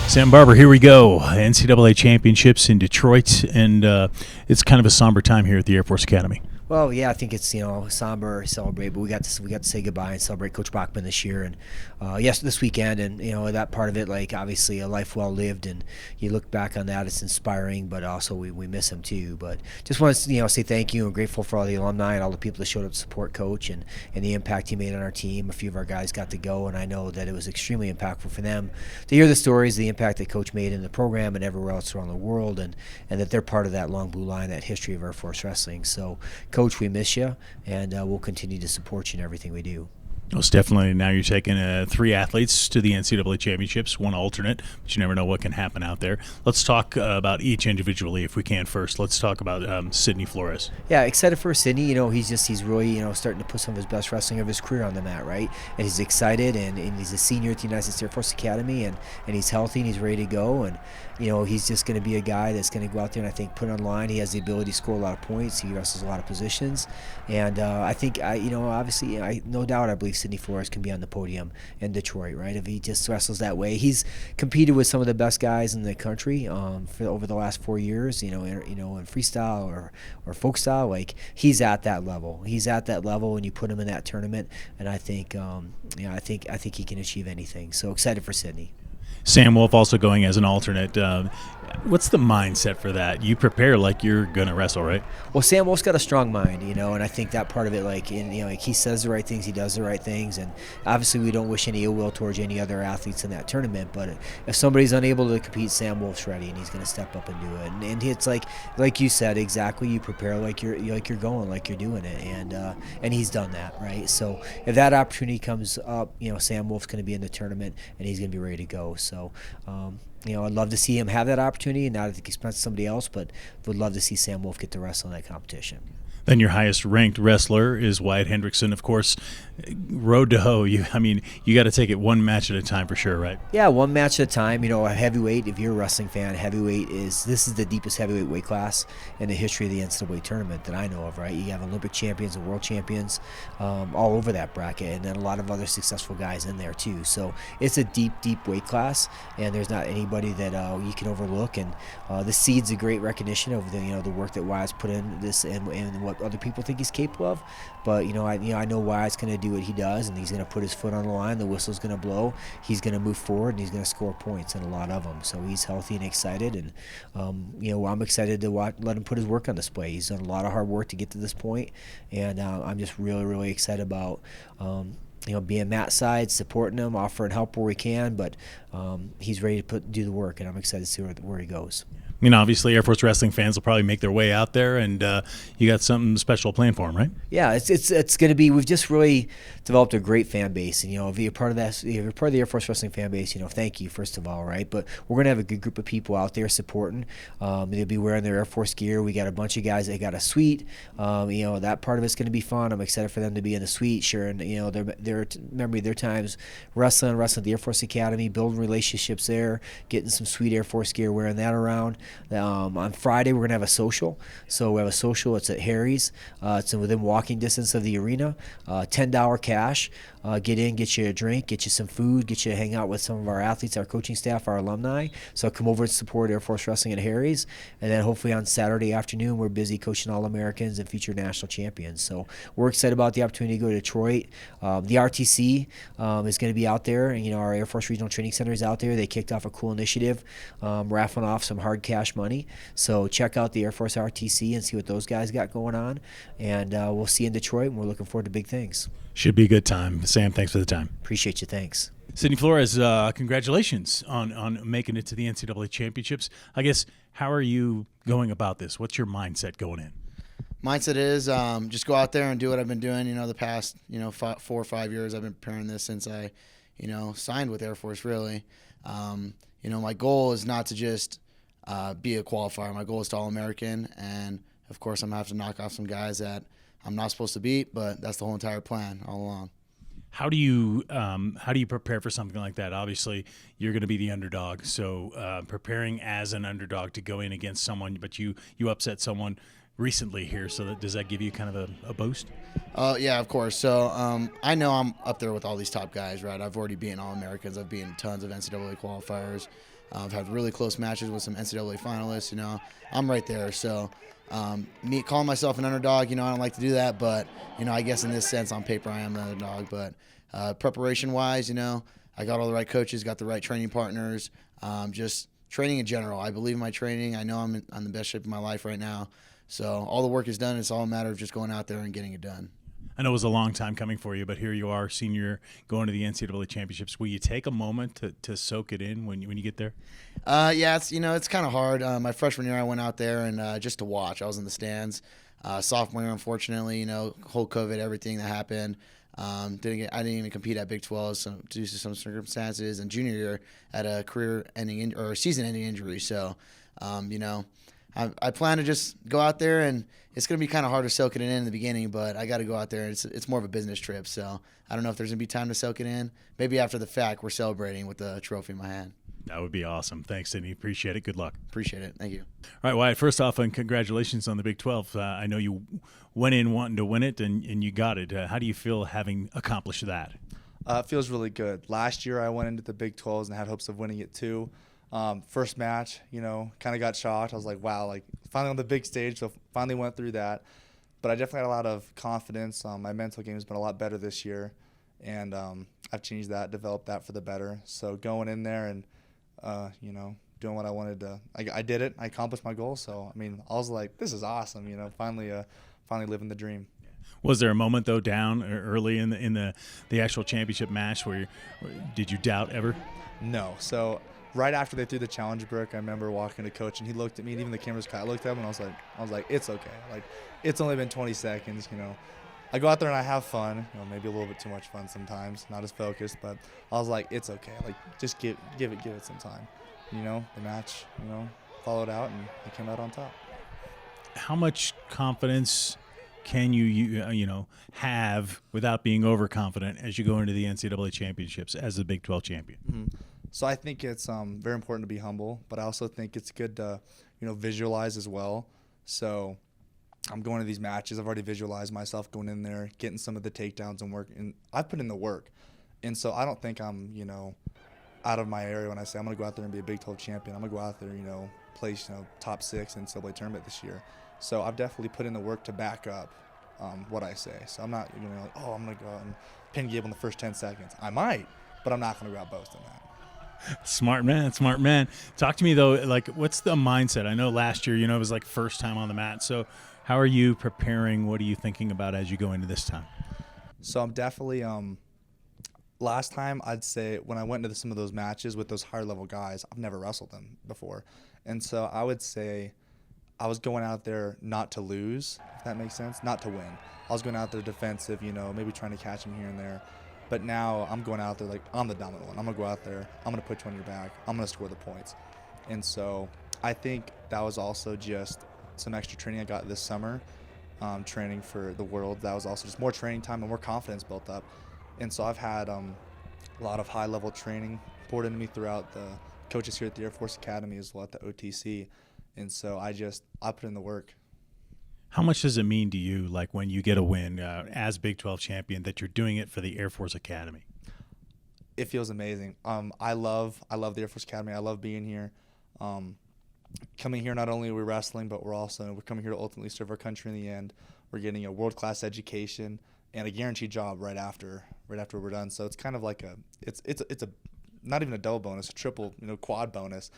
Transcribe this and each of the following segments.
Sam Barber, here we go. NCAA championships in Detroit, and it's kind of a somber time here at the Air Force Academy. Well, yeah, I think it's somber celebrate, but we got to say goodbye and celebrate Coach Bachman this year, and yes, this weekend, and that part of it, like obviously a life well lived, and you look back on that, it's inspiring, but also we miss him too. But just want to say thank you and grateful for all the alumni and all the people that showed up to support Coach and the impact he made on our team. A few of our guys got to go, and I know that it was extremely impactful for them to hear the stories, the impact that Coach made in the program and everywhere else around the world, and that they're part of that long blue line, that history of Air Force wrestling. So, Coach, we miss you, and we'll continue to support you in everything we do. Most definitely. Now you're taking 3 athletes to the NCAA championships, 1 alternate, but you never know what can happen out there. Let's talk about each individually if we can first. Let's talk about Sidney Flores. Yeah, excited for Sidney. He's really starting to put some of his best wrestling of his career on the mat, right? And he's excited, and he's a senior at the United States Air Force Academy, and he's healthy and he's ready to go. And he's just going to be a guy that's going to go out there and I think put on line. He has the ability to score a lot of points. He wrestles a lot of positions, and I think obviously no doubt I believe Sidney Flores can be on the podium in Detroit, right? If he just wrestles that way, he's competed with some of the best guys in the country for over the last 4 years. In freestyle or folk style, like he's at that level. He's at that level, and you put him in that tournament, and I think I think he can achieve anything. So excited for Sidney. Sam Wolf also going as an alternate. What's the mindset for that? You prepare like you're going to wrestle, right? Well, Sam Wolf's got a strong mind, and I think that part of it, like he says the right things, he does the right things, and obviously we don't wish any ill will towards any other athletes in that tournament, but if somebody's unable to compete, Sam Wolf's ready, and he's going to step up and do it. And it's like you said, exactly, you prepare like you're going, like you're doing it, and he's done that, right? So if that opportunity comes up, Sam Wolf's going to be in the tournament, and he's going to be ready to go. So I'd love to see him have that opportunity, not at the expense of somebody else, but would love to see Sam Wolf get to wrestle in that competition. Then your highest ranked wrestler is Wyatt Hendrickson, of course. Road to hoe. You got to take it one match at a time for sure, right? Yeah, one match at a time. A heavyweight, if you're a wrestling fan, this is the deepest heavyweight weight class in the history of the NCAA tournament that I know of, right? You have Olympic champions and world champions all over that bracket, and then a lot of other successful guys in there too. So it's a deep, deep weight class, and there's not anybody that you can overlook. And the Seed's a great recognition of the work that Wyatt's put in this and what other people think he's capable of. But I know Wyatt's going to do what he does, and he's going to put his foot on the line. The whistle's going to blow. He's going to move forward, and he's going to score points, and a lot of them. So he's healthy and excited, and I'm excited to let him put his work on display. He's done a lot of hard work to get to this point, and I'm just really, really excited about being Matt's side, supporting him, offering help where we can. But he's ready to do the work, and I'm excited to see where he goes. Obviously Air Force wrestling fans will probably make their way out there, and you got something special planned for them, right? Yeah, it's going to be. We've just really developed a great fan base, and if you're part of that, if you're part of the Air Force wrestling fan base, thank you first of all, right? But we're going to have a good group of people out there supporting. They'll be wearing their Air Force gear. We got a bunch of guys that got a suite. That part of it's going to be fun. I'm excited for them to be in the suite, sharing their times wrestling at the Air Force Academy, building relationships there, getting some sweet Air Force gear, wearing that around. On Friday, we're going to have a social. So we have a social. It's at Harry's. It's within walking distance of the arena. $10 cash. Get in, get you a drink, get you some food, get you to hang out with some of our athletes, our coaching staff, our alumni. So come over and support Air Force Wrestling at Harry's. And then hopefully on Saturday afternoon, we're busy coaching All-Americans and future national champions. So we're excited about the opportunity to go to Detroit. The RTC is going to be out there. And, our Air Force Regional Training Center is out there. They kicked off a cool initiative, raffling off some hard cash money. So check out the Air Force RTC and see what those guys got going on. And we'll see you in Detroit, and we're looking forward to big things. Should be a good time. Sam, thanks for the time. Appreciate you. Thanks. Sidney Flores, congratulations on making it to the NCAA championships. I guess, how are you going about this? What's your mindset going in? Mindset is just go out there and do what I've been doing, the past, 4 or 5 years. I've been preparing this since I, signed with Air Force, really. My goal is not to just be a qualifier. My goal is to All-American, and, of course, I'm going to have to knock off some guys that I'm not supposed to beat, but that's the whole entire plan all along. How do you prepare for something like that? Obviously, you're going to be the underdog, so preparing as an underdog to go in against someone, but you upset someone. recently here. So does that give you kind of a boost? Yeah, of course. So I know I'm up there with all these top guys, right? I've already beaten All-Americans. I've beaten tons of NCAA qualifiers. I've had really close matches with some NCAA finalists. I'm right there. So me calling myself an underdog, I don't like to do that. But, I guess in this sense, on paper, I am an underdog. But preparation-wise, I got all the right coaches, got the right training partners, just training in general. I believe in my training. I know I'm in the best shape of my life right now. So all the work is done. It's all a matter of just going out there and getting it done. I know it was a long time coming for you, but here you are, senior, going to the NCAA championships. Will you take a moment to soak it in when you get there? Yeah, it's kind of hard. My freshman year, I went out there and just to watch. I was in the stands. Sophomore year, unfortunately, whole COVID, everything that happened. I didn't even compete at Big 12 due to some circumstances. And junior year, had a career-ending or season-ending injury. So, I plan to just go out there, and it's going to be kind of hard to soak it in the beginning, but I got to go out there. It's more of a business trip, so I don't know if there's going to be time to soak it in. Maybe after the fact, we're celebrating with the trophy in my hand. That would be awesome. Thanks, Sidney. Appreciate it. Good luck. Appreciate it. Thank you. All right, Wyatt, first off, and congratulations on the Big 12. I know you went in wanting to win it, and you got it. How do you feel having accomplished that? It feels really good. Last year, I went into the Big 12s and had hopes of winning it too. First match, kind of got shocked. I was like, wow, finally on the big stage, so finally went through that. But I definitely had a lot of confidence. My mental game has been a lot better this year, and I've changed that, developed that for the better. So going in there and, doing what I wanted to, I did it. I accomplished my goal. So, I was like, this is awesome, finally living the dream. Was there a moment, though, down early in the actual championship match where did you doubt ever? No. So right after they threw the challenge brick, I remember walking to coach, and he looked at me, and even the cameras cut. I looked at him, and I was like, it's okay. It's only been 20 seconds, I go out there and I have fun, maybe a little bit too much fun sometimes, not as focused, but I was like, it's okay. Just give it some time. The match, followed out, and I came out on top. How much confidence can you have without being overconfident as you go into the NCAA championships as the Big 12 champion? Mm-hmm. So I think it's very important to be humble, but I also think it's good to, visualize as well. So I'm going to these matches. I've already visualized myself going in there, getting some of the takedowns and work. And I've put in the work. And so I don't think I'm, out of my area when I say I'm going to go out there and be a Big 12 champion. I'm going to go out there, place, top 6 in NCAA tournament this year. So I've definitely put in the work to back up what I say. So I'm not, I'm going to go out and pin Gable in the first 10 seconds. I might, but I'm not going to go out boasting that. Smart man. Talk to me, though, what's the mindset? I know last year, it was first time on the mat. So how are you preparing? What are you thinking about as you go into this time? So I'm definitely last time I'd say when I went into some of those matches with those higher level guys, I've never wrestled them before. And so I would say I was going out there not to lose, if that makes sense, not to win. I was going out there defensive, maybe trying to catch them here and there. But now I'm going out there I'm the dominant one. I'm going to go out there. I'm going to put you on your back. I'm going to score the points. And so I think that was also just some extra training I got this summer, training for the World. That was also just more training time and more confidence built up. And so I've had a lot of high-level training poured into me throughout the coaches here at the Air Force Academy as well at the OTC. And so I put in the work. How much does it mean to you, when you get a win as Big 12 champion, that you're doing it for the Air Force Academy? It feels amazing. I love the Air Force Academy. I love being here. Coming here, not only are we wrestling, but we're coming here to ultimately serve our country in the end. We're getting a world-class education and a guaranteed job right after we're done. So it's kind of it's a not even a double bonus, a triple, quad bonus.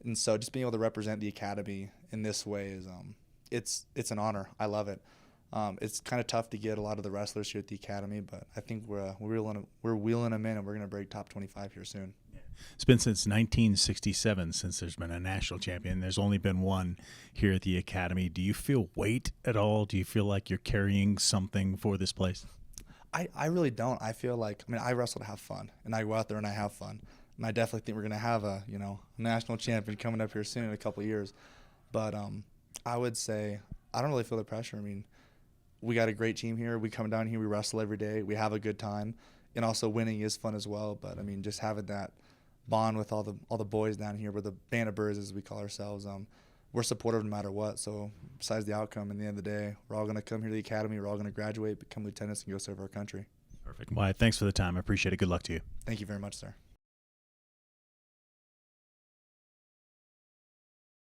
And so just being able to represent the academy in this way is it's an honor. I love it. It's kind of tough to get a lot of the wrestlers here at the academy, but I think we're wheeling them in, and we're going to break top 25 here soon. It's been since 1967 since there's been a national champion. There's only been one here at the academy. Do you feel weight at all? Do you feel like you're carrying something for this place? I really don't. I feel I wrestle to have fun, and I go out there and I have fun. And I definitely think we're going to have a national champion coming up here soon in a couple of years. But I would say I don't really feel the pressure. We got a great team here. We come down here, we wrestle every day, we have a good time, and also winning is fun as well. But just having that bond with all the boys down here, we're the band of birds as we call ourselves. we're supportive no matter what. So besides the outcome, in the end of the day, we're all going to come here to the academy. We're all going to graduate, become lieutenants, and go serve our country. Perfect. Wyatt, thanks for the time. I appreciate it. Good luck to you. Thank you very much, sir.